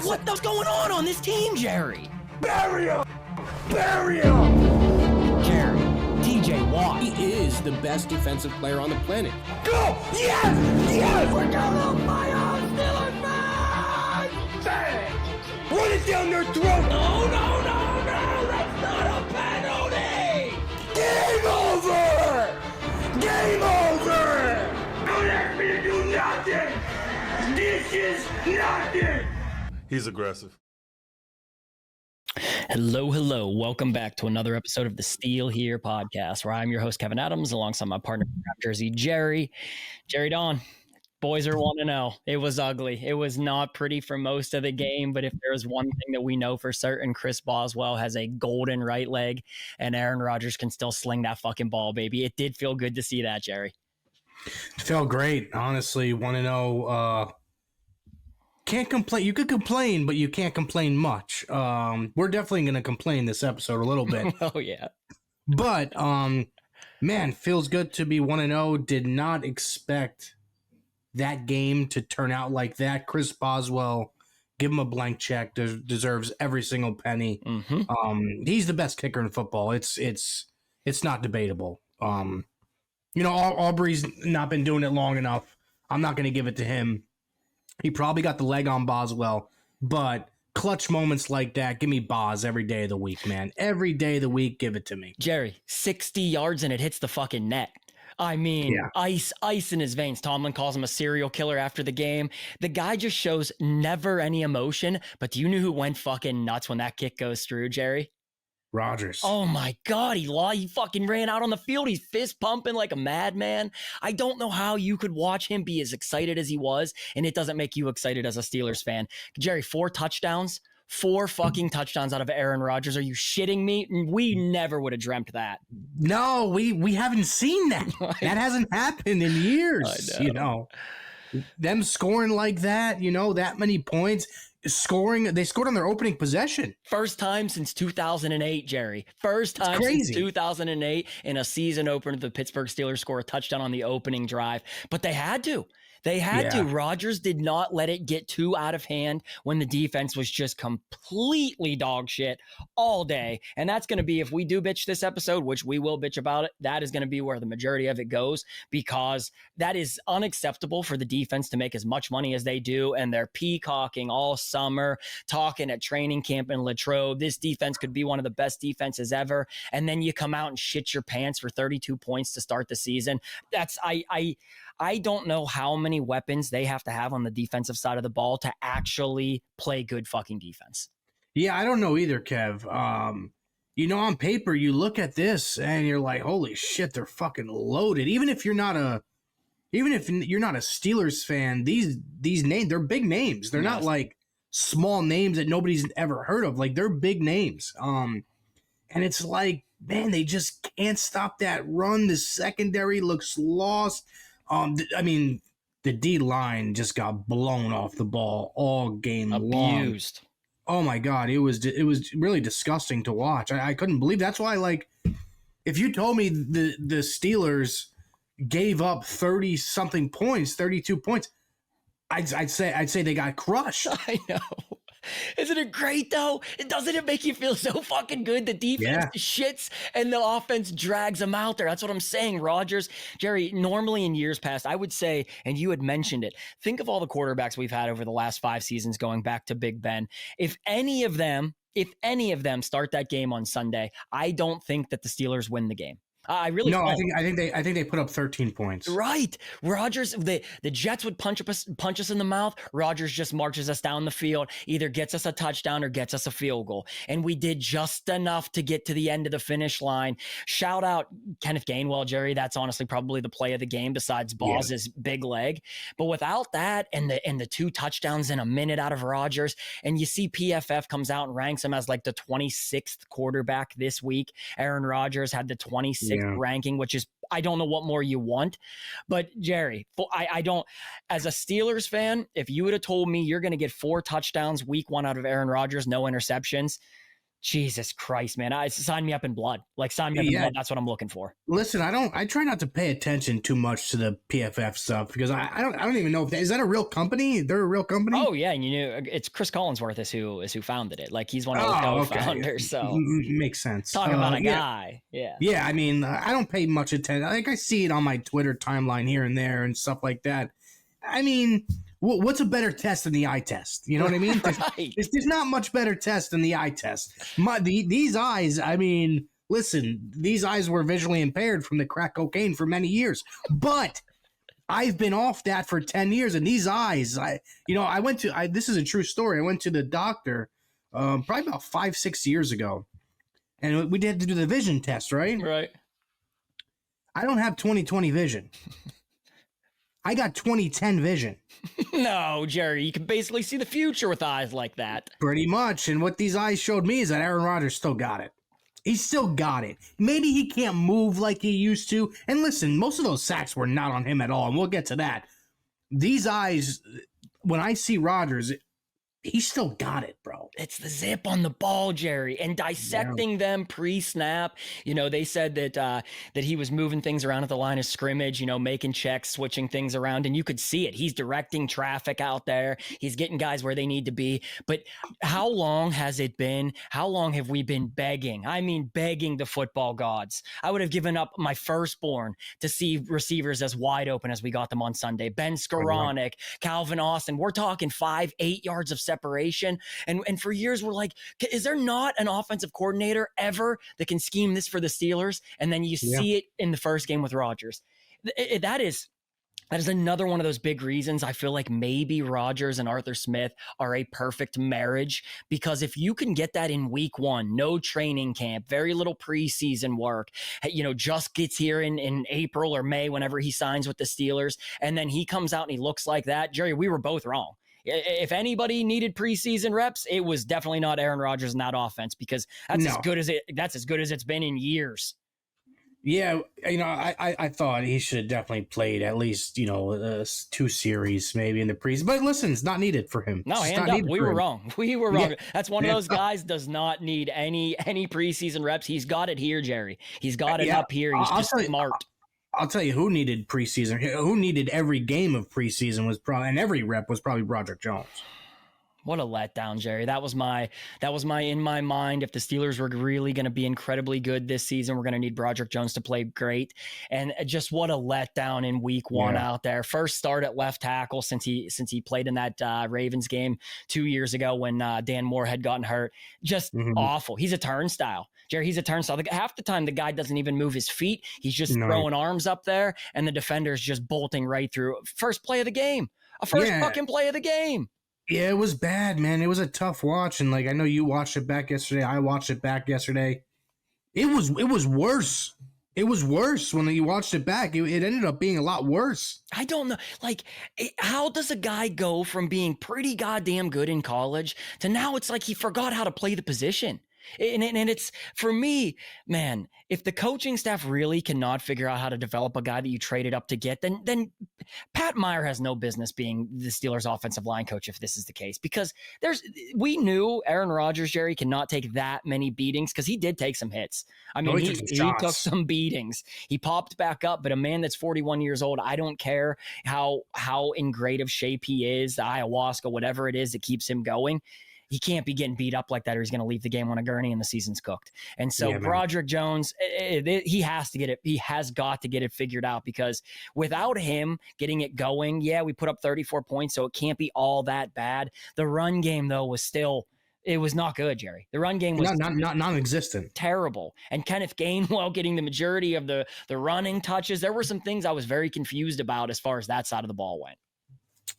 What the fuck's going on this team, Jerry? Bury him! Bury him! Jerry, TJ Watt. He is the best defensive player on the planet. Go! Yes! Yes! We're going to fire on Steelers fans! Bang! Run it down their throat! No! That's not a penalty! Game over! Game over! Don't ask me to do nothing! This is nothing! He's aggressive. Hello. Welcome back to another episode of the Steel Here podcast, where I'm your host, Kevin Adams, alongside my partner from Jersey, Jerry Don. Boys are 1-0. It was ugly. It was not pretty for most of the game, but if there's one thing that we know for certain, Chris Boswell has a golden right leg, and Aaron Rodgers can still sling that fucking ball, baby. It did feel good to see that, Jerry. It felt great, honestly. 1-0. Can't complain. You could complain, but you can't complain much. We're definitely going to complain this episode a little bit. Oh, yeah. But, man, feels good to be 1-0. Did not expect that game to turn out like that. Chris Boswell, give him a blank check. Deserves every single penny. Mm-hmm. He's the best kicker in football. It's not debatable. Aubrey's not been doing it long enough. I'm not going to give it to him. He probably got the leg on Boswell, but clutch moments like that, give me Boz every day of the week, man. Every day of the week, give it to me. Jerry, 60 yards and it hits the fucking net. I mean, yeah. Ice in his veins. Tomlin calls him a serial killer after the game. The guy just shows never any emotion, but do you know who went fucking nuts when that kick goes through, Jerry? Rodgers. Oh my God, he fucking ran out on the field. He's fist pumping like a madman. I don't know how you could watch him be as excited as he was, and it doesn't make you excited as a Steelers fan. Jerry, 4 touchdowns. 4 fucking touchdowns out of Aaron Rodgers. Are you shitting me? We never would have dreamt that. No, we haven't seen that. That hasn't happened in years. Them scoring like that, that many points. They scored on their opening possession. First time since 2008, Jerry. First time since 2008 in a season opener, the Pittsburgh Steelers score a touchdown on the opening drive. But they had to. They had to. Rodgers did not let it get too out of hand when the defense was just completely dog shit all day. And that's going to be, if we do bitch this episode, which we will bitch about it, that is going to be where the majority of it goes, because that is unacceptable for the defense to make as much money as they do. And they're peacocking all summer, talking at training camp in Latrobe. This defense could be one of the best defenses ever. And then you come out and shit your pants for 32 points to start the season. I don't know how many weapons they have to have on the defensive side of the ball to actually play good fucking defense. Yeah, I don't know either, Kev. On paper, you look at this and you're like, holy shit, they're fucking loaded. Even if you're not a Steelers fan, these names, they're big names. They're not like small names that nobody's ever heard of. Like, they're big names. And it's like, man, they just can't stop that run. The secondary looks lost. The D-line just got blown off the ball all game long. Abused. Oh my God, it was really disgusting to watch. I couldn't believe. That's why, like, if you told me the Steelers gave up 30 something points, 32 points, I'd say they got crushed. I know. Isn't it great, though? Doesn't it make you feel so fucking good? The defense shits and the offense drags them out there. That's what I'm saying, Rodgers. Jerry, normally in years past, I would say, and you had mentioned it, think of all the quarterbacks we've had over the last 5 seasons going back to Big Ben. If any of them start that game on Sunday, I don't think that the Steelers win the game. I really don't. I think they put up 13 points. Right. Rodgers, the Jets would punch us in the mouth. Rodgers just marches us down the field, either gets us a touchdown or gets us a field goal. And we did just enough to get to the end of the finish line. Shout out Kenneth Gainwell, Jerry. That's honestly probably the play of the game besides Boz's big leg. But without that and the 2 touchdowns in a minute out of Rodgers, and you see PFF comes out and ranks him as like the 26th quarterback this week. Aaron Rodgers had the 26th ranking, which is, I don't know what more you want. But Jerry, I don't, as a Steelers fan, if you would have told me you're going to get 4 touchdowns week 1 out of Aaron Rodgers, no interceptions, Jesus Christ, man. Sign me up in blood. Like, sign me up in blood. That's what I'm looking for. Listen, I try not to pay attention too much to the PFF stuff because I don't even know if is that a real company? They're a real company? Oh yeah, and it's Chris Collinsworth is who founded it. Like, he's one of those co-founders. So makes sense. Talking about a guy. Yeah. Yeah, I mean, I don't pay much attention. Like, I see it on my Twitter timeline here and there and stuff like that. I mean, what's a better test than the eye test? You know what I mean? Right. There's not much better test than the eye test. These eyes, I mean, listen, these eyes were visually impaired from the crack cocaine for many years, but I've been off that for 10 years, and these eyes, this is a true story. I went to the doctor probably about 5-6 years ago, and we had to do the vision test, right? Right. I don't have 20/20 vision. I got 20/10 vision. No, Jerry, you can basically see the future with eyes like that. Pretty much. And what these eyes showed me is that Aaron Rodgers still got it. He still got it. Maybe he can't move like he used to. And listen, most of those sacks were not on him at all, and we'll get to that. These eyes, when I see Rodgers, he still got it, bro. It's the zip on the ball, Jerry, and dissecting them pre-snap. They said that he was moving things around at the line of scrimmage, making checks, switching things around, and you could see it. He's directing traffic out there. He's getting guys where they need to be. But how long has it been? How long have we been begging? I mean, begging the football gods. I would have given up my firstborn to see receivers as wide open as we got them on Sunday. Ben Skoranek, Calvin Austin. We're talking 5-8 yards of separation. And for years, we're like, is there not an offensive coordinator ever that can scheme this for the Steelers? And then you see it in the first game with Rodgers. That is another one of those big reasons I feel like maybe Rodgers and Arthur Smith are a perfect marriage, because if you can get that in week one, no training camp, very little preseason work, just gets here in April or May, whenever he signs with the Steelers, and then he comes out and he looks like that, Jerry, we were both wrong. If anybody needed preseason reps, it was definitely not Aaron Rodgers in that offense, because that's as good as it's been in years. Yeah, I thought he should have definitely played at least 2 series maybe in the preseason. But listen, it's not needed for him. No, hand up, we were wrong. We were wrong. Yeah. That's one of those guys does not need any preseason reps. He's got it here, Jerry. He's got it up here. He's just smart. I'll tell you who needed preseason. Who needed every game of preseason and every rep was probably Broderick Jones. What a letdown, Jerry. That was my in my mind. If the Steelers were really going to be incredibly good this season, we're going to need Broderick Jones to play great. And just what a letdown in week one out there. First start at left tackle since he played in that Ravens game 2 years ago when Dan Moore had gotten hurt. Just awful. He's a turnstile. Jerry, he's a turnstile. Half the time, the guy doesn't even move his feet. He's just throwing arms up there, and the defender's just bolting right through. First play of the game. Fucking play of the game. Yeah, it was bad, man. It was a tough watch, and I know you watched it back yesterday. I watched it back yesterday. It was worse. It was worse when you watched it back. It ended up being a lot worse. I don't know. How does a guy go from being pretty goddamn good in college to now it's like he forgot how to play the position? And it's, for me, man, if the coaching staff really cannot figure out how to develop a guy that you traded up to get, then Pat Meyer has no business being the Steelers offensive line coach if this is the case, because we knew Aaron Rodgers, Jerry, cannot take that many beatings, because he did take some hits. I mean, he took some beatings. He popped back up, but a man that's 41 years old, I don't care how in great of shape he is, the ayahuasca, whatever it is that keeps him going. He can't be getting beat up like that, or he's going to leave the game on a gurney and the season's cooked. And so Broderick Jones, he has to get it. He has got to get it figured out, because without him getting it going, we put up 34 points, so it can't be all that bad. The run game, though, it was not good, Jerry. The run game was not non-existent. Terrible. And Kenneth Gainwell getting the majority of the running touches. There were some things I was very confused about as far as that side of the ball went.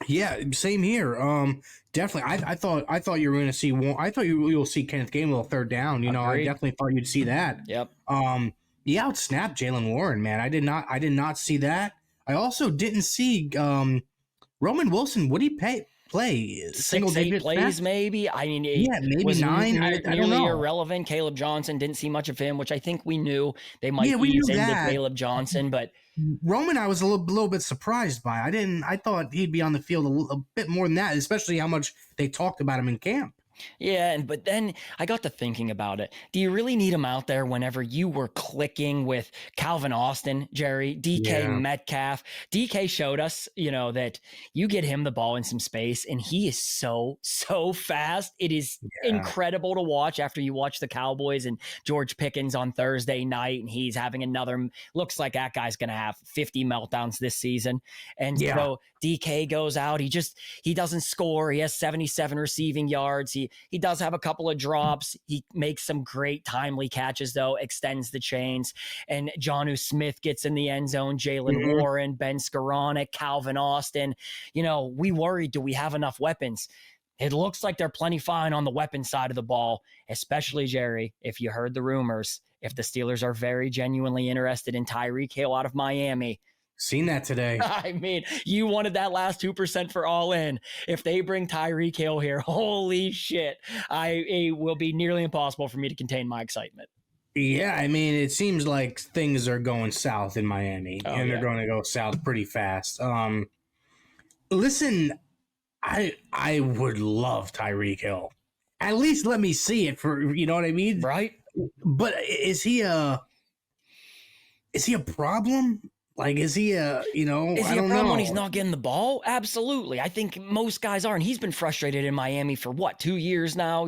Yeah, same here. Definitely. I thought you were going to see one. I thought you'll see Kenneth Gainwell third down. Agreed. I definitely thought you'd see that. Yep. He outsnapped Jalen Warren, man. I did not see that. I also didn't see Roman Wilson. Would he play 6-8 plays, maybe? I mean, maybe was 9. I don't know. Irrelevant. Caleb Johnson, didn't see much of him, which I think we knew they might ease into Caleb Johnson, but Roman, I was a little bit surprised by. I thought he'd be on the field a bit more than that, especially how much they talked about him in camp. Yeah, but then I got to thinking about it. Do you really need him out there whenever you were clicking with Calvin Austin, Jerry, DK Metcalf? DK showed us, that you get him the ball in some space, and he is so fast. It is incredible to watch after you watch the Cowboys and George Pickens on Thursday night, and he's having looks like that guy's going to have 50 meltdowns this season. And so DK goes out. He doesn't score. He has 77 receiving yards. He does have a couple of drops. He makes some great timely catches, though, extends the chains. And Jonnu Smith gets in the end zone, Jalen Warren, Ben Skoranek, Calvin Austin. We worried, do we have enough weapons? It looks like they're plenty fine on the weapon side of the ball, especially, Jerry, if you heard the rumors, if the Steelers are very genuinely interested in Tyreek Hill out of Miami. Seen that today. I mean, you wanted that last 2% for all in. If they bring Tyreek Hill here, holy shit, it will be nearly impossible for me to contain my excitement. Yeah, I mean, it seems like things are going south in Miami, and they're going to go south pretty fast. Listen, I would love Tyreek Hill. At least let me see it for, you know what I mean? Right. But is he a problem? Like, is he a problem when he's not getting the ball? Absolutely. I think most guys are. And he's been frustrated in Miami for 2 years now?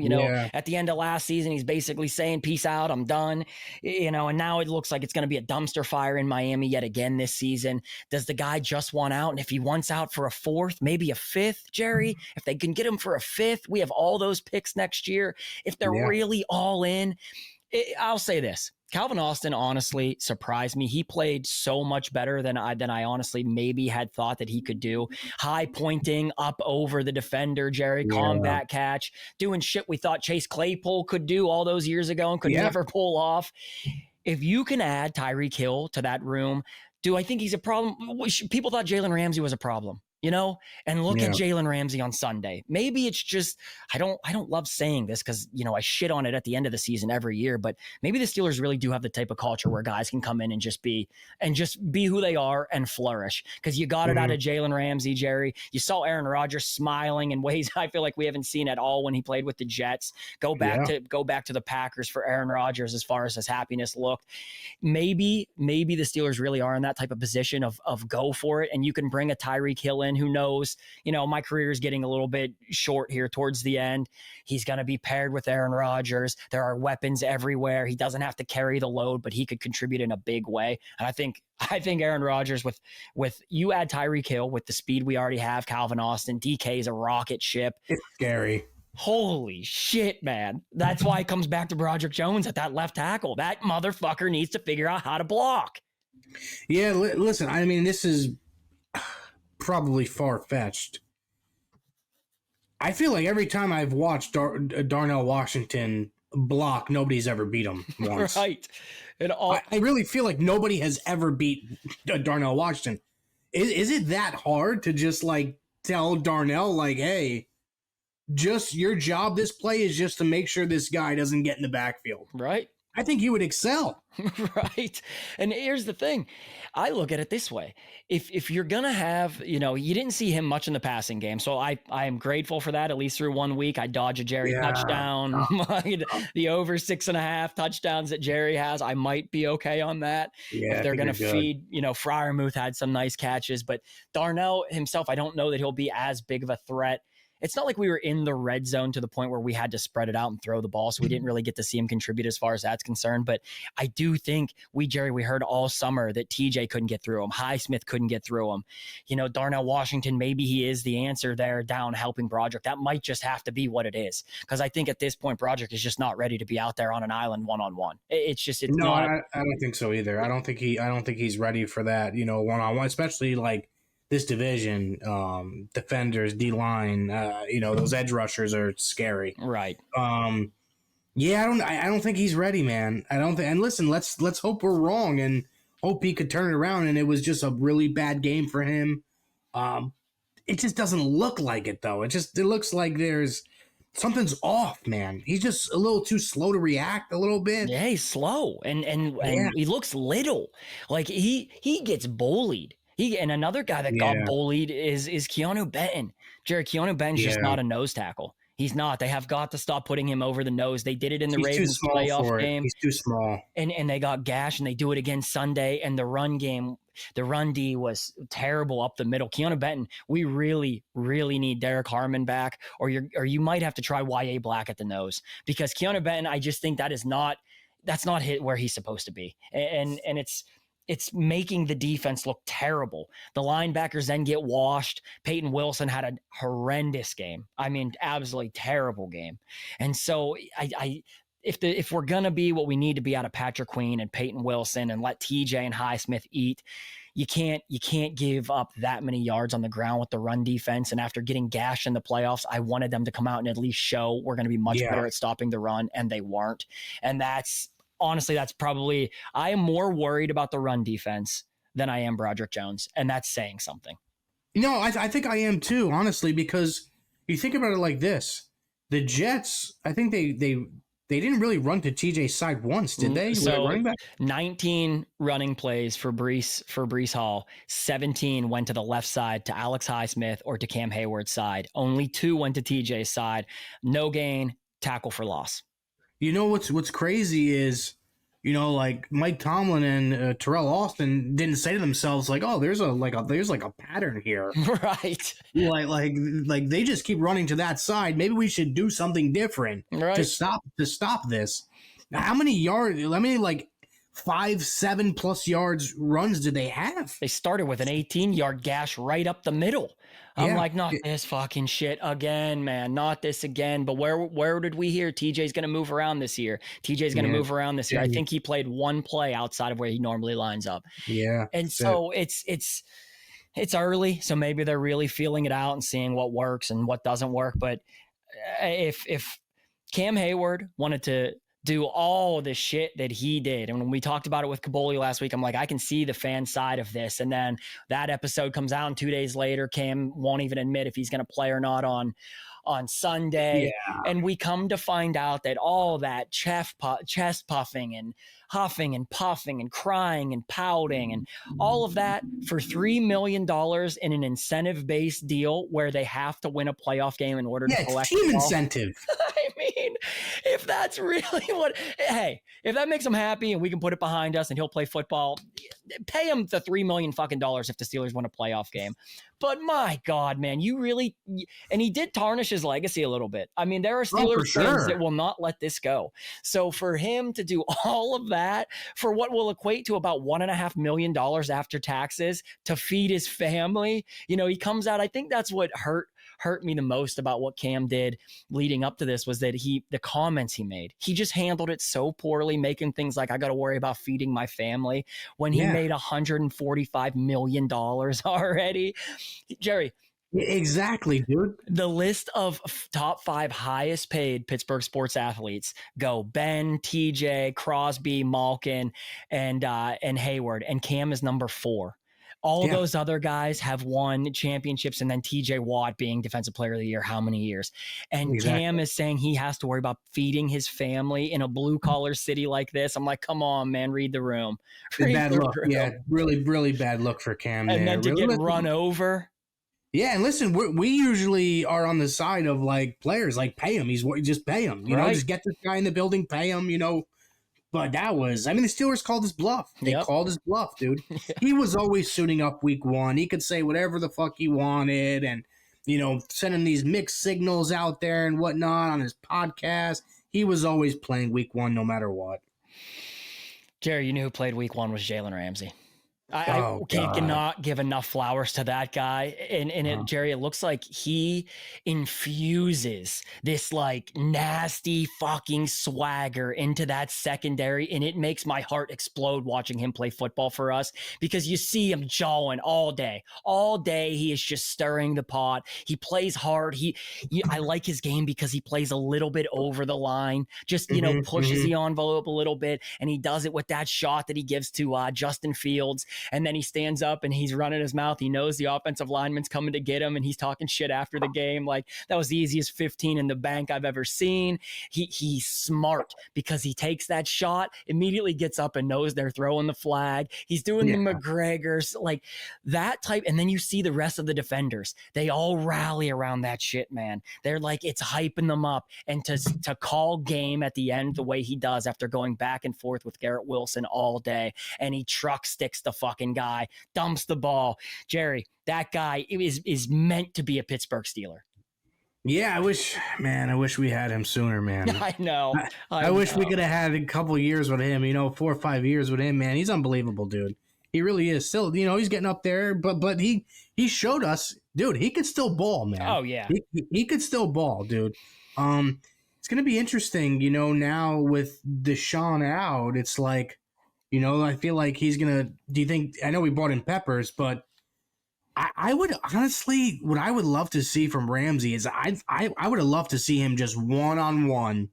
At the end of last season, he's basically saying, peace out, I'm done. And now it looks like it's going to be a dumpster fire in Miami yet again this season. Does the guy just want out? And if he wants out for a fourth, maybe a fifth, Jerry, if they can get him for a fifth, we have all those picks next year. If they're really all in, I'll say this. Calvin Austin honestly surprised me. He played so much better than I honestly maybe had thought that he could do. High pointing up over the defender, Jerry, combat catch, doing shit we thought Chase Claypool could do all those years ago and could never pull off. If you can add Tyreek Hill to that room, do I think he's a problem? People thought Jalen Ramsey was a problem. And look at Jalen Ramsey on Sunday. Maybe it's just, I don't love saying this because, I shit on it at the end of the season every year, but maybe the Steelers really do have the type of culture where guys can come in and just be who they are and flourish. Because you got it out of Jalen Ramsey, Jerry. You saw Aaron Rodgers smiling in ways I feel like we haven't seen at all when he played with the Jets. Go back to the Packers for Aaron Rodgers as far as his happiness looked. Maybe the Steelers really are in that type of position of go for it, and you can bring a Tyreek Hill in. Who knows? My career is getting a little bit short here towards the end. He's going to be paired with Aaron Rodgers. There are weapons everywhere. He doesn't have to carry the load, but he could contribute in a big way. And I think Aaron Rodgers with you add Tyreek Hill with the speed we already have, Calvin Austin, DK is a rocket ship. It's scary. Holy shit, man. That's why it comes back to Broderick Jones at that left tackle. That motherfucker needs to figure out how to block. Yeah, listen, I mean, this is probably far-fetched. I feel like every time I've watched Darnell Washington block, nobody's ever beat him once. Right. I really feel like nobody has ever beat Darnell Washington. Is it that hard to just tell Darnell hey, just your job this play is just to make sure this guy doesn't get in the backfield? Right. I think he would excel. Right. And here's the thing. I look at it this way. If you're going to have, you didn't see him much in the passing game. So I am grateful for that, at least through 1 week. I dodge a Jerry touchdown. The over 6.5 touchdowns that Jerry has, I might be okay on that. Yeah, if they're going to feed, Freiermuth had some nice catches. But Darnell himself, I don't know that he'll be as big of a threat. It's not like we were in the red zone to the point where we had to spread it out and throw the ball. So we didn't really get to see him contribute as far as that's concerned. But I do think we heard all summer that TJ couldn't get through him. Highsmith couldn't get through him. Darnell Washington, maybe he is the answer there down helping Broderick. That might just have to be what it is. Because I think at this point, Broderick is just not ready to be out there on an island one-on-one. It's not. I don't think so either. I don't think he's ready for that, one-on-one, especially this division, defenders, D-line, those edge rushers are scary. Right. I don't think he's ready, man. I don't think. And listen, let's hope we're wrong and hope he could turn it around. And it was just a really bad game for him. It just doesn't look like it though. It looks like there's something's off, man. He's just a little too slow to react a little bit. Yeah, he's slow and he looks little. Like he gets bullied. And another guy that got bullied is Keanu Benton. Jared, Keanu Benton's just not a nose tackle. He's not. They have got to stop putting him over the nose. They did it in the He's Ravens playoff game. He's too small. And they got gashed, and they do it again Sunday. And the run game, the run D was terrible up the middle. Keanu Benton, we really, really need Derek Harmon back, or you might have to try Y.A. Black at the nose, because Keanu Benton, I just think that's not hit where he's supposed to be. And it's making the defense look terrible. The linebackers then get washed. Peyton Wilson had a horrendous game. I mean, absolutely terrible game. And so if we're going to be what we need to be out of Patrick Queen and Peyton Wilson and let TJ and Highsmith eat, you can't give up that many yards on the ground with the run defense. And after getting gashed in the playoffs, I wanted them to come out and at least show we're going to be much better at stopping the run, and they weren't. And honestly, that's probably, I am more worried about the run defense than I am Broderick Jones. And that's saying something. No, I think I am too, honestly, because you think about it like this. The Jets, I think they didn't really run to TJ's side once, did they? So running back? 19 running plays for Breece Hall. 17 went to the left side to Alex Highsmith or to Cam Heyward's side. Only 2 went to TJ's side. No gain, tackle for loss. You know what's crazy is, like Mike Tomlin and Terrell Austin didn't say to themselves like, "Oh, there's a pattern here." Right. Like they just keep running to that side. Maybe we should do something different to stop this. Now, how many yards? I mean, like 5-7+ yards runs did they have? They started with an 18-yard gash right up the middle. I'm like, not this fucking shit again, man. Not this again. But where did we hear TJ's going to move around this year? TJ's going to move around this year. I think he played one play outside of where he normally lines up. Yeah. And so it's early. So maybe they're really feeling it out and seeing what works and what doesn't work. But if Cam Heyward wanted to do all the shit that he did, and when we talked about it with Kaboli last week, I'm like, I can see the fan side of this. And then that episode comes out, and 2 days later, Cam won't even admit if he's going to play or not on Sunday. Yeah. And we come to find out that all that chest puffing and huffing and puffing and crying and pouting and all of that for $3 million in an incentive-based deal where they have to win a playoff game in order to collect team incentive. I mean, if that's really if that makes him happy and we can put it behind us and he'll play football, pay him the $3 million fucking dollars if the Steelers win a playoff game. But my God, man, and he did tarnish his legacy a little bit. I mean, there are Steelers fans that will not let this go. So for him to do all of that for what will equate to about $1.5 million after taxes to feed his family, he comes out. I think that's what hurt me the most about what Cam did leading up to this was that the comments he made, he just handled it so poorly, making things like, I got to worry about feeding my family when he made $145 million already. Jerry. Exactly, dude. The list of top 5 highest paid Pittsburgh sports athletes go Ben, TJ, Crosby, Malkin, and Heyward, and Cam is number 4. All those other guys have won championships, and then TJ Watt being Defensive Player of the Year how many years? And Cam is saying he has to worry about feeding his family in a blue-collar city like this. I'm like, come on, man, read the room. Bad look. Yeah, really, really bad look for Cam. And there. then to get run over. Yeah, and listen, we usually are on the side of like players, like pay him. Just pay him. Just get this guy in the building, pay him. But the Steelers called his bluff. They called his bluff, dude. He was always suiting up week 1. He could say whatever the fuck he wanted and, sending these mixed signals out there and whatnot on his podcast. He was always playing week 1 no matter what. Jerry, you knew who played week 1 was Jalen Ramsey. I cannot give enough flowers to that guy. And Jerry, it looks like he infuses this like nasty fucking swagger into that secondary. And it makes my heart explode watching him play football for us, because you see him jawing all day. All day he is just stirring the pot. He plays hard. I like his game because he plays a little bit over the line, just, pushes the envelope a little bit. And he does it with that shot that he gives to Justin Fields. And then he stands up and he's running his mouth. He knows the offensive lineman's coming to get him, and he's talking shit after the game. Like, that was the easiest 15 in the bank I've ever seen. He's smart because he takes that shot, immediately gets up and knows they're throwing the flag. He's doing the McGregors, like that type. And then you see the rest of the defenders. They all rally around that shit, man. They're like, it's hyping them up. And to call game at the end the way he does after going back and forth with Garrett Wilson all day, and he truck sticks the fucking guy, dumps the ball. Jerry, that guy is meant to be a Pittsburgh Steeler. Yeah, I wish we had him sooner, man. I know. I wish we could have had a couple of years with him, 4 or 5 years with him, man. He's unbelievable, dude. He really is. Still, he's getting up there, but he showed us, dude, he could still ball, man. Oh, yeah. He could still ball, dude. It's going to be interesting, now with Deshaun out, it's like, I feel like he's going to – do you think – I know we brought in Peppers, but I would honestly – what I would love to see from Ramsey is I would have loved to see him just one-on-one,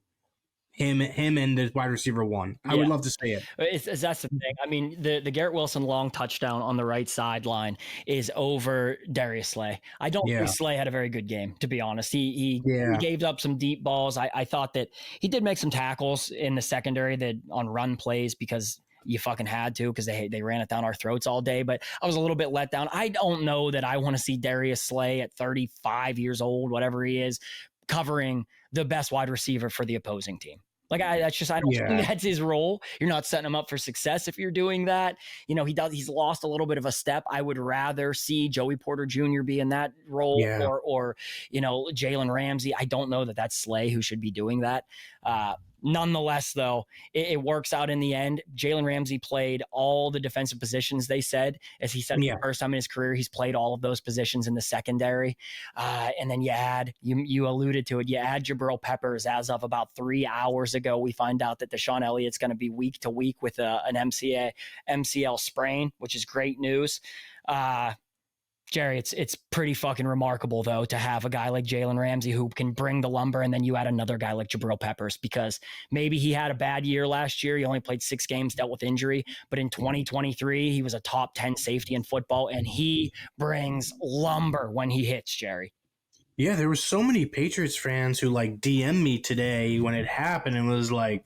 him and the wide receiver one. I would love to see it. That's the thing. I mean, the Garrett Wilson long touchdown on the right sideline is over Darius Slay. I don't think Slay had a very good game, to be honest. He gave up some deep balls. I thought that he did make some tackles in the secondary that on run plays because you fucking had to, because they ran it down our throats all day. But I was a little bit let down. I don't know that I want to see Darius Slay at 35 years old, whatever he is, covering the best wide receiver for the opposing team. Like, I don't think that's his role. You're not setting him up for success if you're doing that. He's lost a little bit of a step. I would rather see Joey Porter Jr. be in that role or Jalen Ramsey. I don't know that that's Slay who should be doing that. Nonetheless, though, it works out in the end. Jalen Ramsey played all the defensive positions, they said. As he said, for the first time in his career, he's played all of those positions in the secondary. And then you alluded to it, you add Jabrill Peppers. As of about 3 hours ago, we find out that Deshaun Elliott's going to be week to week with an MCL sprain, which is great news. Jerry, it's pretty fucking remarkable, though, to have a guy like Jalen Ramsey who can bring the lumber, and then you add another guy like Jabrill Peppers, because maybe he had a bad year last year. He only played 6 games, dealt with injury. But in 2023, he was a top 10 safety in football, and he brings lumber when he hits, Jerry. Yeah, there were so many Patriots fans who, DM'd me today when it happened and was like,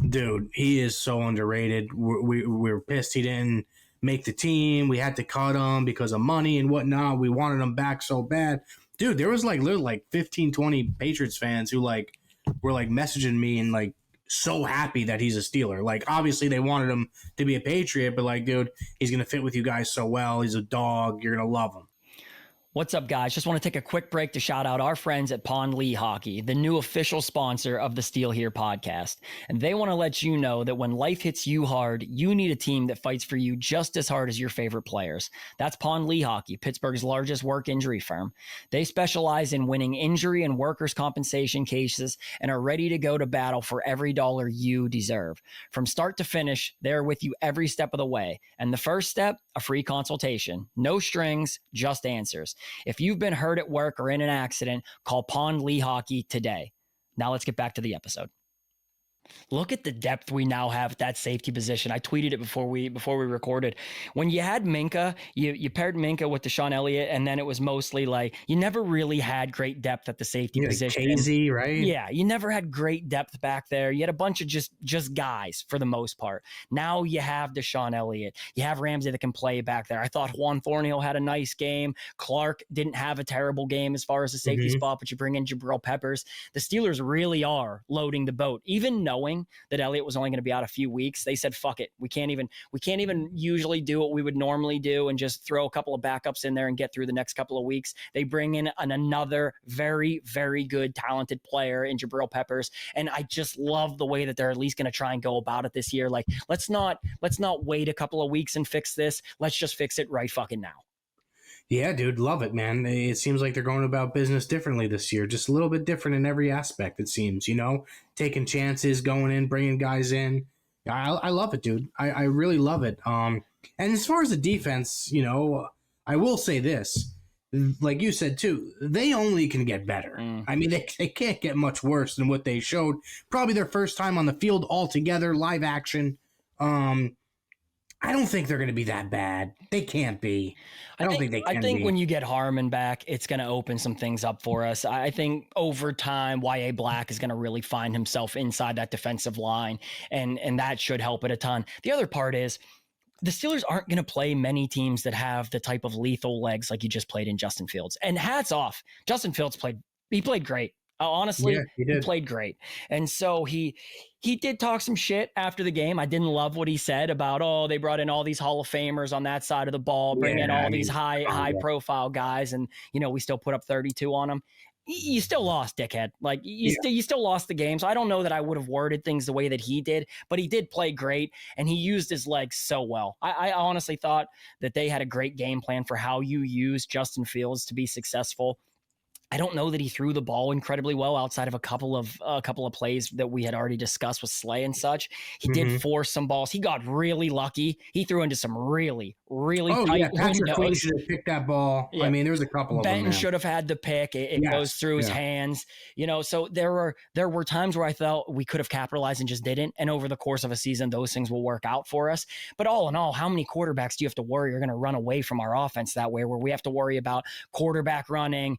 dude, he is so underrated. We're pissed he didn't make the team. We had to cut him because of money and whatnot. We wanted him back so bad. Dude, there was literally 15, 20 Patriots fans who were messaging me and so happy that he's a Steeler. Obviously they wanted him to be a Patriot, but dude, he's going to fit with you guys so well. He's a dog. You're going to love him. What's up, guys? Just want to take a quick break to shout out our friends at Pond Lee Hockey, the new official sponsor of the Steel Here podcast. And they want to let you know that when life hits you hard, you need a team that fights for you just as hard as your favorite players. That's Pond Lee Hockey, Pittsburgh's largest work injury firm. They specialize in winning injury and workers' compensation cases and are ready to go to battle for every dollar you deserve. From start to finish, they're with you every step of the way. And the first step, a free consultation. No strings, just answers. If you've been hurt at work or in an accident, call Pond Lee Hockey today. Now let's get back to the episode. Look at the depth we now have at that safety position. I tweeted it before we recorded. When you had Minka, you paired Minka with Deshaun Elliott, and then it was mostly you never really had great depth at the safety position. Casey, right? Yeah, you never had great depth back there. You had a bunch of just guys for the most part. Now you have Deshaun Elliott. You have Ramsey that can play back there. I thought Juan Thornhill had a nice game. Clark didn't have a terrible game as far as the safety spot, but you bring in Jabrill Peppers. The Steelers really are loading the boat, even knowing that Elliott was only going to be out a few weeks. They said, fuck it. We can't even usually do what we would normally do and just throw a couple of backups in there and get through the next couple of weeks. They bring in another very, very good, talented player in Jabrill Peppers. And I just love the way that they're at least going to try and go about it this year. Let's not wait a couple of weeks and fix this. Let's just fix it right fucking now. Yeah, dude, love it, man. It seems like they're going about business differently this year, just a little bit different in every aspect, it seems, taking chances, going in, bringing guys in. I love it, dude. I really love it. And as far as the defense, I will say this, like you said, too, they only can get better. I mean, they can't get much worse than what they showed. Probably their first time on the field altogether, live action. I don't think they're going to be that bad. They can't be. I don't think they can be. I think when you get Harmon back, it's going to open some things up for us. I think over time, Y.A. Black is going to really find himself inside that defensive line, and that should help it a ton. The other part is the Steelers aren't going to play many teams that have the type of lethal legs like you just played in Justin Fields. And hats off, Justin Fields played great. Honestly, yeah, he played great. And so he did talk some shit after the game. I didn't love what he said about, they brought in all these Hall of Famers on that side of the ball, bring in all these high profile guys. And, we still put up 32 on them. You still lost, dickhead. Like you still lost the game. So I don't know that I would have worded things the way that he did, but he did play great and he used his legs so well. I honestly thought that they had a great game plan for how you use Justin Fields to be successful. I don't know that he threw the ball incredibly well outside of a couple of plays that we had already discussed with Slay and such. He did force some balls. He got really lucky. He threw into some really tight Patrick Queen should have picked that ball. Yeah. I mean, there was a couple of them. Benton should have had the pick. It goes through his hands. So there were times where I felt we could have capitalized and just didn't. And over the course of a season, those things will work out for us. But all in all, how many quarterbacks do you have to worry are going to run away from our offense that way, where we have to worry about quarterback running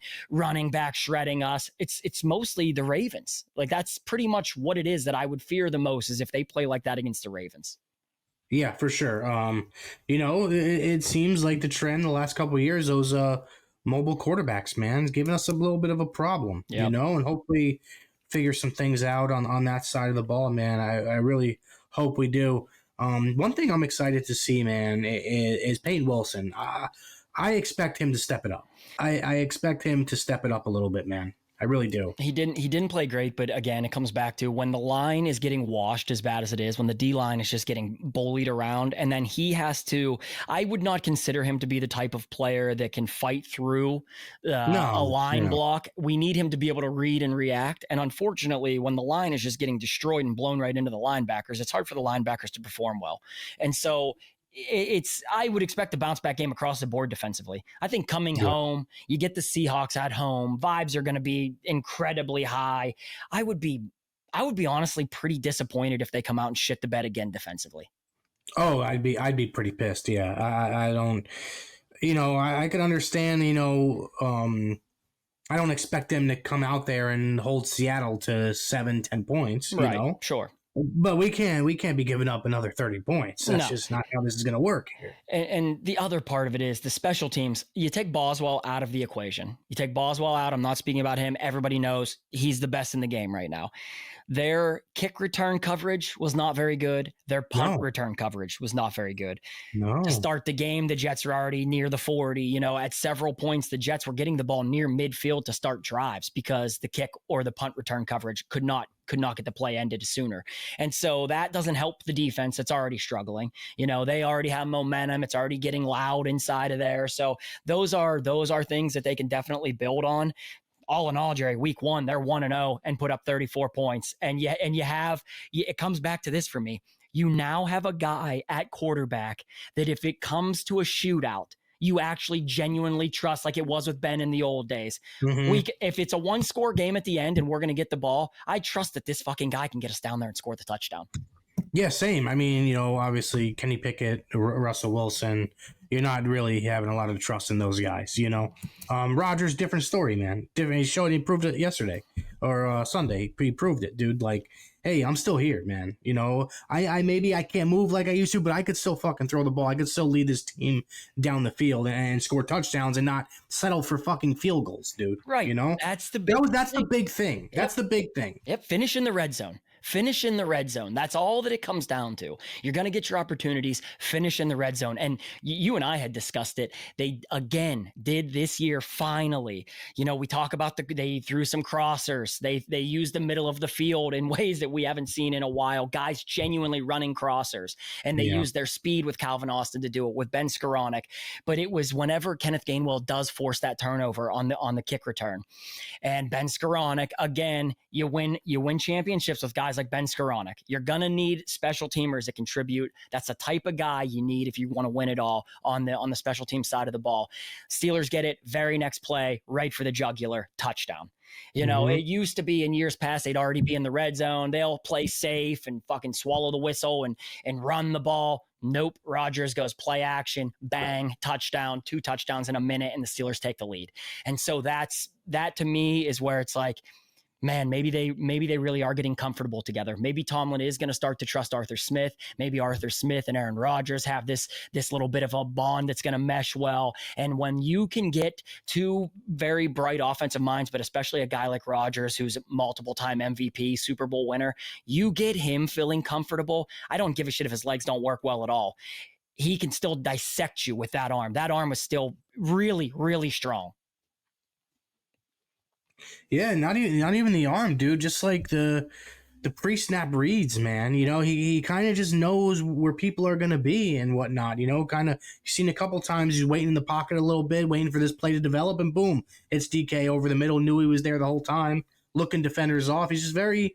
back shredding us? It's mostly the Ravens. Like that's pretty much what it is that I would fear the most, is if they play like that against the Ravens. Yeah, for sure. It seems like the trend the last couple of years, those mobile quarterbacks, man, is giving us a little bit of a problem. And hopefully figure some things out on that side of the ball, man. I really hope we do. One thing I'm excited to see, man, is Peyton Wilson. I expect him to step it up. I expect him to step it up a little bit, man. I really do. He didn't play great, but again, it comes back to when the line is getting washed as bad as it is, when the D line is just getting bullied around, and then he has to, I would not consider him to be the type of player that can fight through a line block. We need him to be able to read and react. And unfortunately, when the line is just getting destroyed and blown right into the linebackers, it's hard for the linebackers to perform well. And so I would expect a bounce back game across the board defensively. I think coming home, you get the Seahawks at home, vibes are going to be incredibly high. I would be honestly pretty disappointed if they come out and shit the bed again defensively. Oh, I'd be pretty pissed. Yeah. I don't, I could understand, I don't expect them to come out there and hold Seattle to 7-10 points, you know? Sure. But we can't be giving up another 30 points. That's just not how this is going to work here. And the other part of it is the special teams. You take Boswell out of the equation. You take Boswell out. I'm not speaking about him. Everybody knows he's the best in the game right now. Their kick return coverage was not very good. Their punt return coverage was not very good. No. To start the game, the Jets are already near the 40. At several points, the Jets were getting the ball near midfield to start drives because the kick or the punt return coverage could not get the play ended sooner. And so that doesn't help the defense. It's already struggling. They already have momentum. It's already getting loud inside of there. So those are things that they can definitely build on. All in all, Jerry, week 1, they're 1-0 and put up 34 points. And it comes back to this for me. You now have a guy at quarterback that if it comes to a shootout, you actually genuinely trust, like it was with Ben in the old days. If it's a 1-score game at the end and we're going to get the ball, I trust that this fucking guy can get us down there and score the touchdown. Yeah, same. I mean, obviously Kenny Pickett, Russell Wilson, you're not really having a lot of trust in those guys, Rodgers, different story, man. He proved it yesterday or Sunday. He proved it, dude. Like, hey, I'm still here, man. I can't move like I used to, but I could still fucking throw the ball. I could still lead this team down the field and score touchdowns and not settle for fucking field goals, dude. Right. That's the big that's the big thing. Yep. That's the big thing. Yep. Finish in the red zone. Finish in the red zone. That's all that it comes down to. You're going to get your opportunities, finish in the red zone. And you and I had discussed it. They, again, did this year finally. We talk about they threw some crossers. They used the middle of the field in ways that we haven't seen in a while. Guys genuinely running crossers. And they used their speed with Calvin Austin to do it, with Ben Skoranek. But it was whenever Kenneth Gainwell does force that turnover on the kick return. And Ben Skoranek, again, you win championships with guys like Ben Skoranek. You're going to need special teamers that contribute. That's the type of guy you need if you want to win it all on the special team side of the ball. Steelers get it, very next play, right for the jugular, touchdown. You know, it used to be in years past, they'd already be in the red zone. They'll play safe and fucking swallow the whistle and run the ball. Nope. Rodgers goes play action, bang, touchdown, 2 touchdowns in a minute, and the Steelers take the lead. And so that to me is where it's like, man, maybe they really are getting comfortable together. Maybe Tomlin is going to start to trust Arthur Smith. Maybe Arthur Smith and Aaron Rodgers have this little bit of a bond that's going to mesh well. And when you can get 2 very bright offensive minds, but especially a guy like Rodgers, who's a multiple-time MVP, Super Bowl winner, you get him feeling comfortable. I don't give a shit if his legs don't work well at all. He can still dissect you with that arm. That arm was still really, really strong. Yeah, not even the arm, dude. Just like the pre-snap reads, man. You know, he kind of just knows where people are going to be and whatnot. You know, kind of, you've seen a couple times he's waiting in the pocket a little bit, waiting for this play to develop, and boom, it's DK over the middle. Knew he was there the whole time, looking defenders off. He's just very,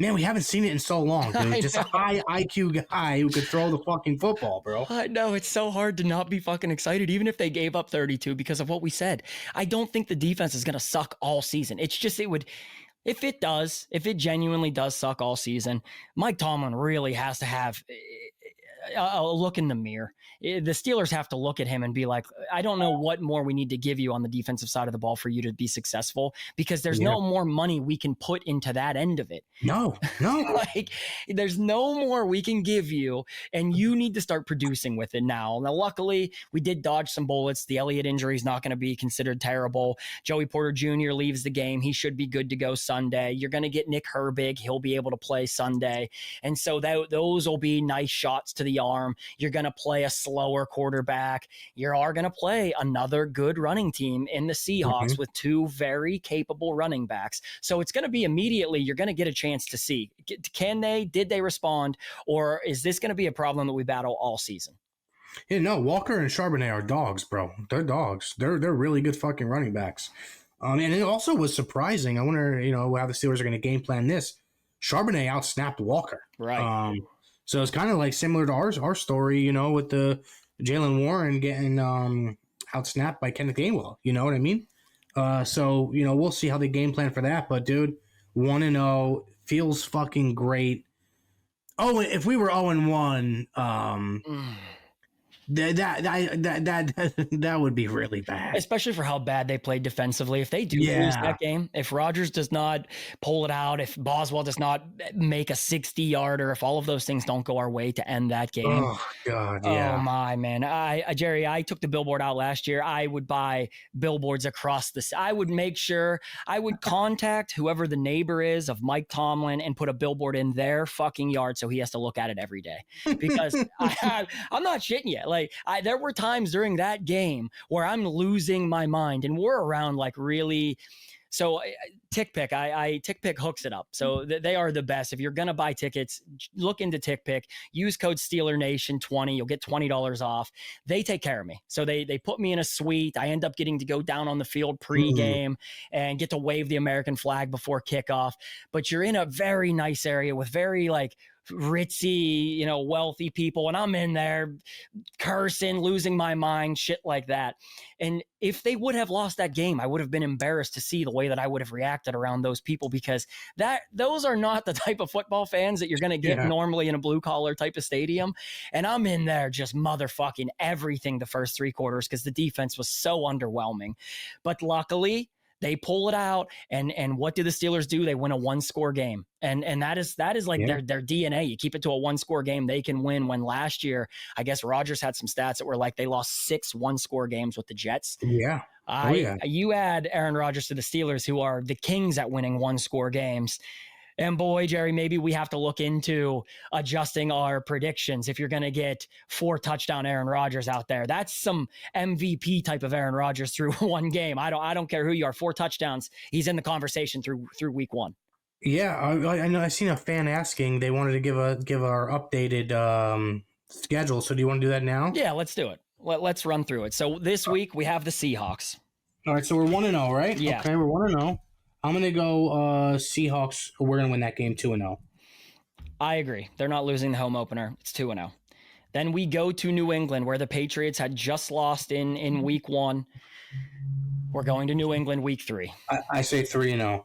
man, we haven't seen it in so long, dude. Just a high IQ guy who could throw the fucking football, bro. I know, it's so hard to not be fucking excited, even if they gave up 32 because of what we said. I don't think the defense is going to suck all season. It's just, if it genuinely does suck all season, Mike Tomlin really has to have a look in the mirror. The Steelers have to look at him and be like, I don't know what more we need to give you on the defensive side of the ball for you to be successful, because there's no more money we can put into that end of it. No. Like, there's no more we can give you, and you need to start producing with it now. Now, luckily, we did dodge some bullets. The Elliott injury is not going to be considered terrible. Joey Porter Jr. leaves the game. He should be good to go Sunday. You're going to get Nick Herbig. He'll be able to play Sunday. And so those will be nice shots to the arm. You're going to play a slower quarterback. You are going to play another good running team in the Seahawks with 2 very capable running backs. So it's going to be immediately, you're going to get a chance to see, did they respond, or is this going to be a problem that we battle all season? Yeah, no, Walker and Charbonnet are dogs, bro. They're dogs. They're really good fucking running backs. And it also was surprising. I wonder, how the Steelers are going to game plan this. Charbonnet outsnapped Walker. Right. So it's kind of like similar to our story, with the Jalen Warren getting outsnapped by Kenneth Gainwell. You know what I mean? So we'll see how they game plan for that. But dude, 1-0 feels fucking great. Oh, if we were 0-1, that would be really bad, especially for how bad they played defensively. If they do lose that game, if Rodgers does not pull it out, if Boswell does not make a 60-yarder, if all of those things don't go our way to end that game. Oh God, yeah. Oh my man, Jerry, I took the billboard out last year. I would buy billboards across this. I would make sure I would contact whoever the neighbor is of Mike Tomlin and put a billboard in their fucking yard so he has to look at it every day, because I'm not shitting you. Like, there were times during that game where I'm losing my mind, and we're around like really. So TickPick, TickPick hooks it up. So they are the best. If you're going to buy tickets, look into TickPick, use code SteelerNation20. You'll get $20 off. They take care of me. So they put me in a suite. I end up getting to go down on the field pregame and get to wave the American flag before kickoff. But you're in a very nice area with very like ritzy, wealthy people. And I'm in there cursing, losing my mind, shit like that. And if they would have lost that game, I would have been embarrassed to see the way that I would have reacted around those people, because those are not the type of football fans that you're going to get normally in a blue collar type of stadium. And I'm in there just motherfucking everything the first 3 quarters because the defense was so underwhelming. But luckily, they pull it out, and what do the Steelers do? They win a 1-score game, and that is like their DNA. You keep it to a 1-score game, they can win. When last year, I guess Rodgers had some stats that were like they lost 6 1-score games with the Jets. Yeah. You add Aaron Rodgers to the Steelers, who are the kings at winning 1-score games. And boy, Jerry, maybe we have to look into adjusting our predictions. If you're going to get 4 touchdown Aaron Rodgers out there, that's some MVP type of Aaron Rodgers through one game. I don't care who you are. 4 touchdowns, he's in the conversation through week 1. Yeah, I know. I seen a fan asking. They wanted to give our updated schedule. So do you want to do that now? Yeah, let's do it. Let's run through it. So this week we have the Seahawks. All right, so we're 1-0, right? Yeah. Okay, we're 1-0. I'm going to go Seahawks. We're going to win that game 2-0. I agree. They're not losing the home opener. It's 2-0. Then we go to New England, where the Patriots had just lost in week 1. We're going to New England week 3. I say 3-0.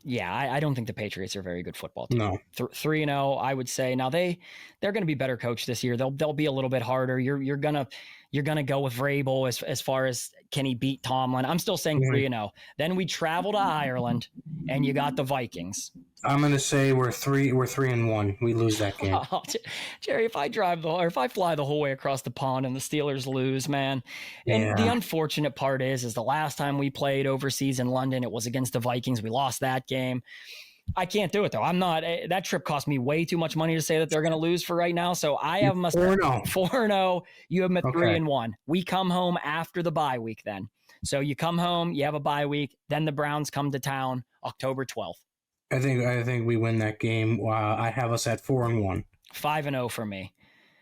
Yeah, I don't think the Patriots are a very good football team. No. 3-0, I would say. Now they're going to be better coached this year. They'll be a little bit harder. You're gonna go with Vrabel as far as can he beat Tomlin. I'm still saying 3-0. Then we travel to Ireland, and you got the Vikings. I'm gonna say we're 3-1. We lose that game. Oh, Jerry, if I fly the whole way across the pond and the Steelers lose, man. And the unfortunate part is the last time we played overseas in London, it was against the Vikings. We lost that game. I can't do it though. I'm not. That trip cost me way too much money to say that they're going to lose for right now. So I have them 4-0. You have them at 3-1. We come home after the bye week then. So you come home, you have a bye week, then the Browns come to town October 12th. I think we win that game. I have us at 4-1. 5-0 for me.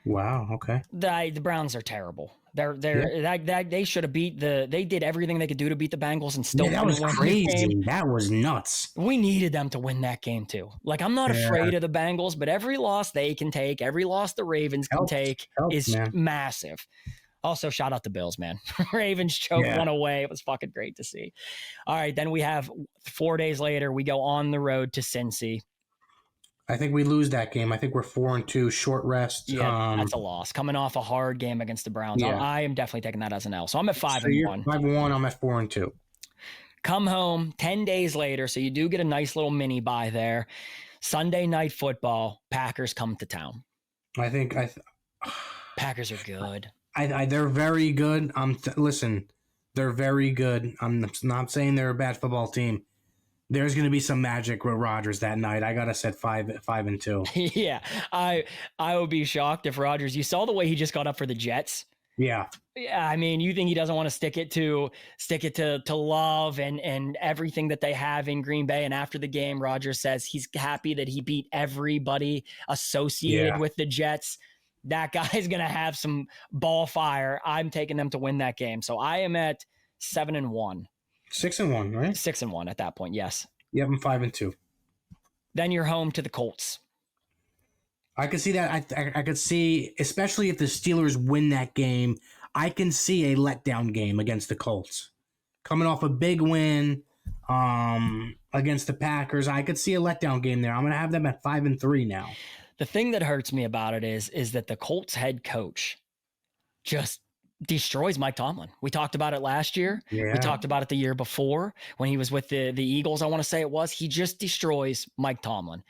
Wow. Okay. The Browns are terrible. They should have beat they did everything they could do to beat the Bengals and still that was crazy. That was nuts. We needed them to win that game too. Like, I'm not afraid of the Bengals, but every loss they can take, every loss the Ravens can take is massive. Also, shout out the Bills, man. Ravens choked one away. It was fucking great to see. All right, then we have 4 days later, we go on the road to Cincy. I think we lose that game. I think we're 4-2, short rest. Yeah, that's a loss. Coming off a hard game against the Browns. Yeah. I am definitely taking that as an L. So I'm at 5-1. 5-1, I'm at 4-2. Come home 10 days later, so you do get a nice little mini bye there. Sunday night football, Packers come to town. Packers are good. They're very good. Listen, they're very good. I'm not saying they're a bad football team. There's going to be some magic with Rodgers that night. I got us at 5-2. Yeah, I would be shocked if Rodgers. You saw the way he just got up for the Jets. Yeah. Yeah, I mean, you think he doesn't want to stick it to Love and everything that they have in Green Bay. And after the game, Rodgers says he's happy that he beat everybody associated with the Jets. That guy's going to have some ball fire. I'm taking them to win that game. So I am at 7-1. 6-1, right? 6-1 at that point, yes. Yep, I'm 5-2. Then you're home to the Colts. I could see that. I could see, especially if the Steelers win that game, I can see a letdown game against the Colts. Coming off a big win against the Packers, I could see a letdown game there. I'm going to have them at 5-3 now. The thing that hurts me about it is that the Colts head coach just destroys Mike Tomlin. We talked about it last year. Yeah. We talked about it the year before when he was with the Eagles, I want to say it was. He just destroys Mike Tomlin.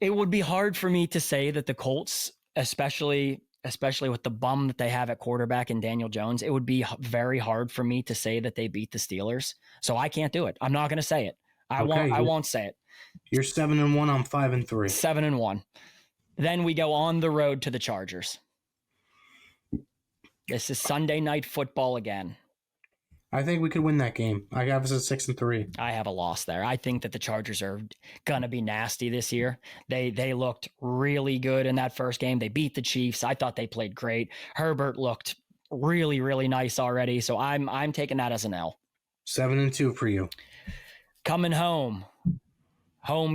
It would be hard for me to say that the Colts, especially with the bum that they have at quarterback and Daniel Jones, it would be very hard for me to say that they beat the Steelers. So I can't do it. I'm not going to say it. I won't say it. You're 7-1. I'm 5-3. 7-1. Then we go on the road to the Chargers. This is Sunday night football again. I think we could win that game. I have us at 6-3. I have a loss there. I think that the Chargers are gonna be nasty this year. They looked really good in that first game. They beat the Chiefs. I thought they played great. Herbert looked really, really nice already. So I'm taking that as an L. 7-2 for you. Coming home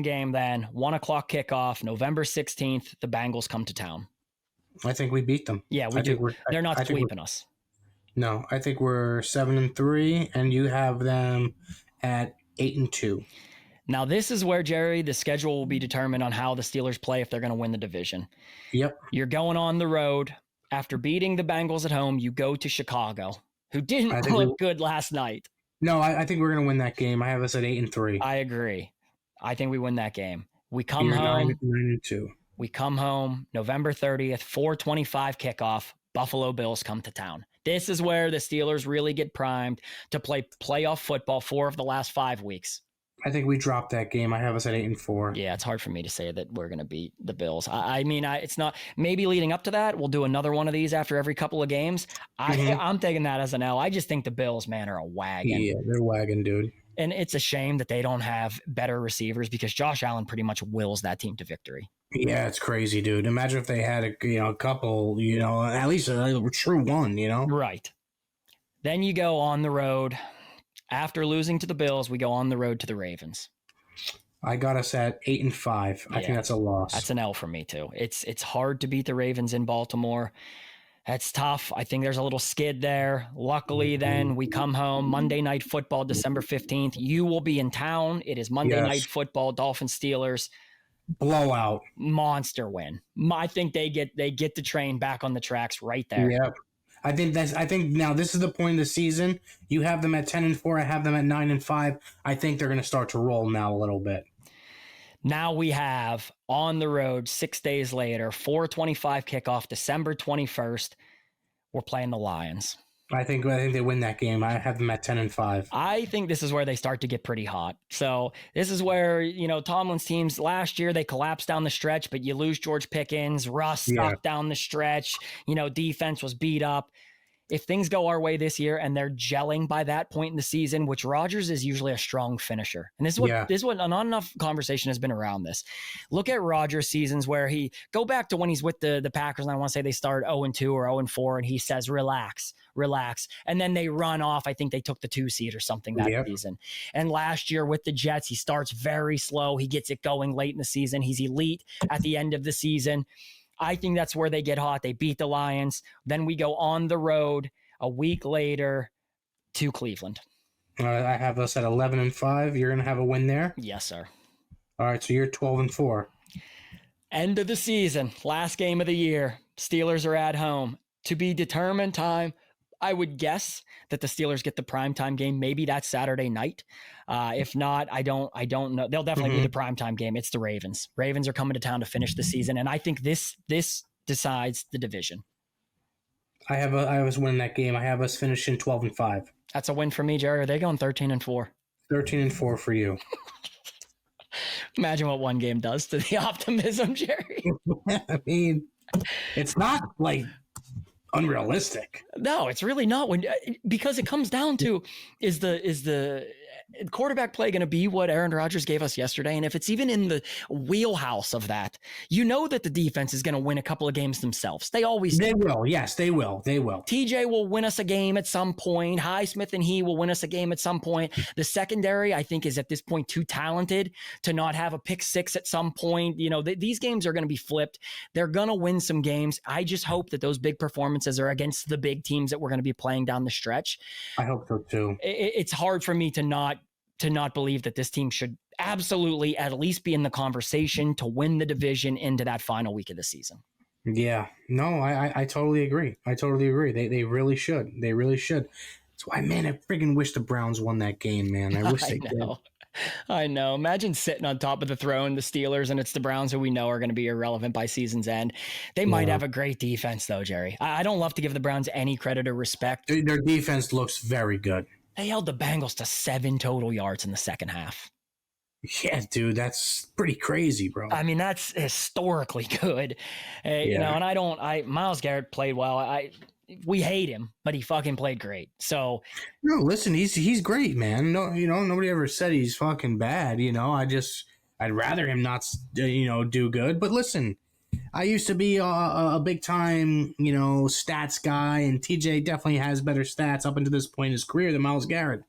game then, 1:00 kickoff, November 16th. The Bengals come to town. I think we beat them. Yeah, we do. They're not sweeping us. No, I think we're 7-3, and you have them at 8-2. Now, this is where, Jerry, the schedule will be determined on how the Steelers play if they're going to win the division. Yep. You're going on the road. After beating the Bengals at home, you go to Chicago, who didn't look good last night. No, I think we're going to win that game. I have us at 8-3. I agree. I think we win that game. We come home. 9-2. We come home November 30th, 4:25 kickoff. Buffalo Bills come to town. This is where the Steelers really get primed to play playoff football 4 of the last 5 weeks. I think we dropped that game. I have us at 8-4. Yeah, it's hard for me to say that we're going to beat the Bills. I mean, it's not. Maybe leading up to that, we'll do another one of these after every couple of games. I'm taking that as an L. I just think the Bills, man, are a wagon. Yeah, they're wagon, dude. And it's a shame that they don't have better receivers because Josh Allen pretty much wills that team to victory. Yeah, it's crazy, dude. Imagine if they had a couple, at least a true one, Right. Then you go on the road. After losing to the Bills, we go on the road to the Ravens. I got us at 8-5. I think that's a loss. That's an L for me too. It's hard to beat the Ravens in Baltimore. That's tough. I think there's a little skid there. Luckily, then we come home Monday Night Football, December 15th. You will be in town. It is Monday Night Football, Dolphins Steelers. Blowout. Monster win. I think they get the train back on the tracks right there. Yep. I think now this is the point of the season. You have them at 10-4. I have them at 9-5. I think they're going to start to roll now a little bit. Now we have on the road 6 days later, 4:25 kickoff, December 21st. We're playing the Lions. I think they win that game. I have them at 10-5. I think this is where they start to get pretty hot. So this is where, Tomlin's teams last year, they collapsed down the stretch, but you lose George Pickens, Russ stuck down the stretch, defense was beat up. If things go our way this year and they're gelling by that point in the season, which Rodgers is usually a strong finisher. And this is what not enough conversation has been around this. Look at Rodgers' seasons where go back to when he's with the Packers, and I want to say they start 0-2 or 0-4, and he says, relax. And then they run off. I think they took the 2 seed or something that season. And last year with the Jets, he starts very slow. He gets it going late in the season. He's elite at the end of the season. I think that's where they get hot. They beat the Lions. Then we go on the road a week later to Cleveland. I have us at 11-5. You're going to have a win there? Yes, sir. All right, so you're 12-4. End of the season, last game of the year. Steelers are at home. To be determined time. I would guess that the Steelers get the primetime game. Maybe that's Saturday night. If not, I don't know. They'll definitely be the primetime game. It's the Ravens. Ravens are coming to town to finish the season, and I think this decides the division. I have us winning that game. I have us finishing 12-5. That's a win for me, Jerry. Are they going 13-4? 13-4 for you. Imagine what one game does to the optimism, Jerry. I mean, it's not like unrealistic. No, it's really not, because it comes down to is the quarterback play going to be what Aaron Rodgers gave us yesterday? And if it's even in the wheelhouse of that, that the defense is going to win a couple of games themselves. They will. Yes, they will. TJ will win us a game at some point. Highsmith and he will win us a game at some point. The secondary, I think, is at this point too talented to not have a pick six at some point. These games are going to be flipped. They're going to win some games. I just hope that those big performances are against the big teams that we're going to be playing down the stretch. I hope so too. It's hard for me to not believe that this team should absolutely at least be in the conversation to win the division into that final week of the season. Yeah, no, I totally agree. They really should. That's why, man, I freaking wish the Browns won that game, man. I wish they did. I know. Imagine sitting on top of the throne, the Steelers, and it's the Browns who we know are going to be irrelevant by season's end. They might have a great defense, though, Jerry. I don't love to give the Browns any credit or respect. Their defense looks very good. They held the Bengals to 7 total yards in the second half. Yeah, dude, that's pretty crazy, bro. I mean, that's historically good. And Myles Garrett played well. We hate him, but he fucking played great. So no, listen, he's great, man. No, nobody ever said he's fucking bad. I'd rather him not, do good. But listen, I used to be a big time, stats guy, and TJ definitely has better stats up until this point in his career than Myles Garrett.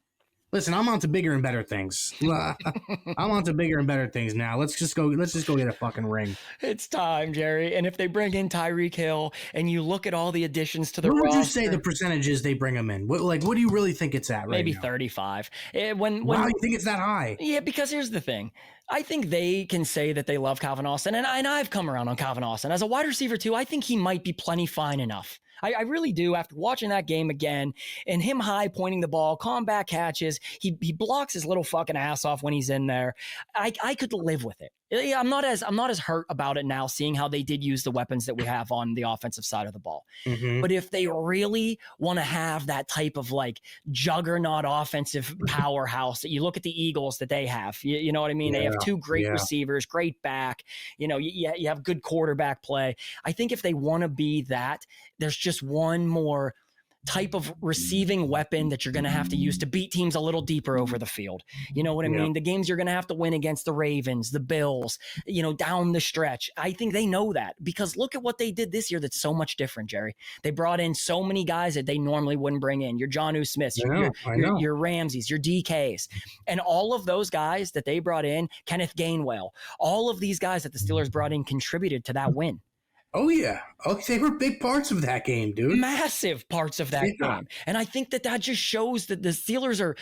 Listen, I'm on to bigger and better things. I'm on to bigger and better things now. Let's just go get a fucking ring. It's time, Jerry. And if they bring in Tyreek Hill and you look at all the additions to the roster. What would you say the percentages they bring him in? What do you really think it's at right maybe now? 35. Wow, you think it's that high? Yeah, because here's the thing. I think they can say that they love Calvin Austin, and I've come around on Calvin Austin. As a wide receiver, too, I think he might be plenty fine enough. I really do. After watching that game again and him high pointing the ball, combat catches, he blocks his little fucking ass off when he's in there. I could live with it. I'm not as hurt about it now, seeing how they did use the weapons that we have on the offensive side of the ball. Mm-hmm. But if they really want to have that type of like juggernaut offensive powerhouse, that you look at the Eagles that they have, you know what I mean? Yeah, they have 2 great receivers, great back, you have good quarterback play. I think if they want to be that, there's just one more type of receiving weapon that you're going to have to use to beat teams a little deeper over the field. You know what I mean? The games you're going to have to win against the Ravens, the Bills, down the stretch. I think they know that, because look at what they did this year that's so much different, Jerry. They brought in so many guys that they normally wouldn't bring in. Your Jonnu Smiths, your Ramseys, your DKs, and all of those guys that they brought in, Kenneth Gainwell, all of these guys that the Steelers brought in contributed to that win. Oh, yeah. Oh, they were big parts of that game, dude. Massive parts of that game. And I think that just shows that the Steelers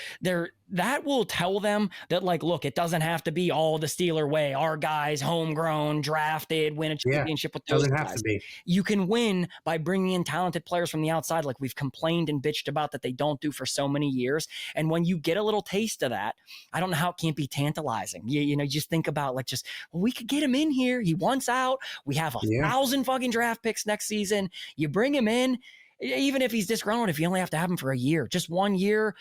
that will tell them that, like, look, it doesn't have to be all the Steeler way. Our guys, homegrown, drafted, win a championship with those guys. Doesn't have to be. You can win by bringing in talented players from the outside, like we've complained and bitched about that they don't do for so many years. And when you get a little taste of that, I don't know how it can't be tantalizing. You just think about, like, we could get him in here. He wants out. We have 1,000 fucking draft picks next season. You bring him in. Even if he's disgruntled, if you only have to have him for a year, just 1 year,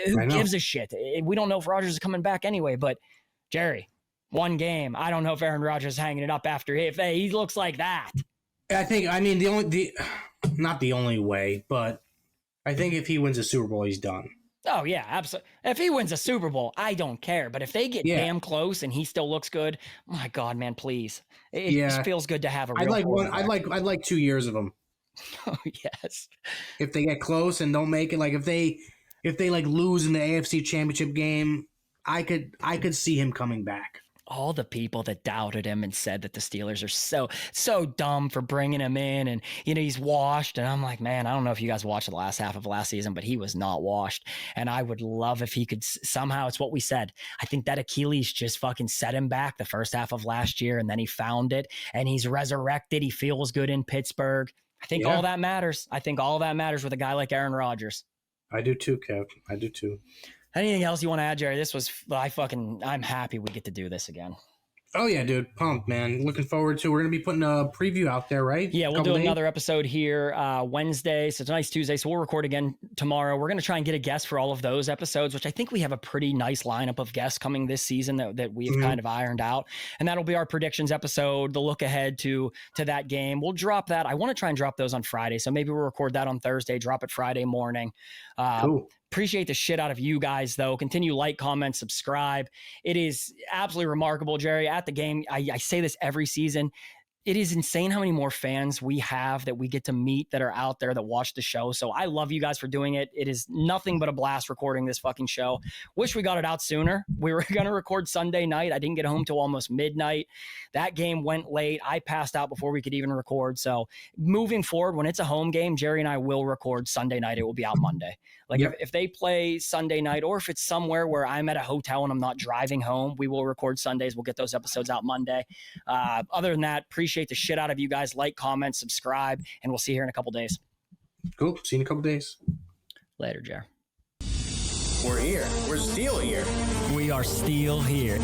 who gives a shit? We don't know if Rodgers is coming back anyway, but Jerry, one game. I don't know if Aaron Rodgers is hanging it up after if he looks like that. Not the only way, but I think if he wins a Super Bowl, he's done. Oh, yeah, absolutely. If he wins a Super Bowl, I don't care. But if they get damn close and he still looks good, my God, man, please. It just feels good to have a real I'd like 2 years of him. Oh, yes. If they get close and don't make it, like if they like lose in the AFC Championship game, I could see him coming back. All the people that doubted him and said that the Steelers are so dumb for bringing him in, and he's washed, and I'm like, man, I don't know if you guys watched the last half of last season, but he was not washed. And I would love if he could somehow, it's what we said, I think that Achilles just fucking set him back the first half of last year, and then he found it and he's resurrected. He feels good in Pittsburgh. I think all that matters. I think all that matters with a guy like Aaron Rodgers. I do too, Kev. I do too. Anything else you want to add, Jerry? I'm happy we get to do this again. Oh, yeah, dude. Pumped, man. Looking forward to it. We're going to be putting a preview out there, right? Yeah, we'll do another episode here Wednesday. So tonight's Tuesday, so we'll record again tomorrow. We're going to try and get a guest for all of those episodes, which I think we have a pretty nice lineup of guests coming this season that we've kind of ironed out. And that'll be our predictions episode, the look ahead to that game. We'll drop that. I want to try and drop those on Friday. So maybe we'll record that on Thursday, drop it Friday morning. Cool. Appreciate the shit out of you guys, though. Continue, like, comment, subscribe. It is absolutely remarkable, Jerry. At the game, I say this every season. It is insane how many more fans we have that we get to meet that are out there that watch the show. So I love you guys for doing it. It is nothing but a blast recording this fucking show. Wish we got it out sooner. We were going to record Sunday night. I didn't get home till almost midnight. That game went late. I passed out before we could even record. So moving forward, when it's a home game, Jerry and I will record Sunday night. It will be out Monday. Like if they play Sunday night, or if it's somewhere where I'm at a hotel and I'm not driving home, we will record Sundays. We'll get those episodes out Monday. Other than that, appreciate the shit out of you guys. Like, comment, subscribe, and we'll see you here in a couple days. Cool. See you in a couple days. Later, Jer. We're here. We're still here. We are still here.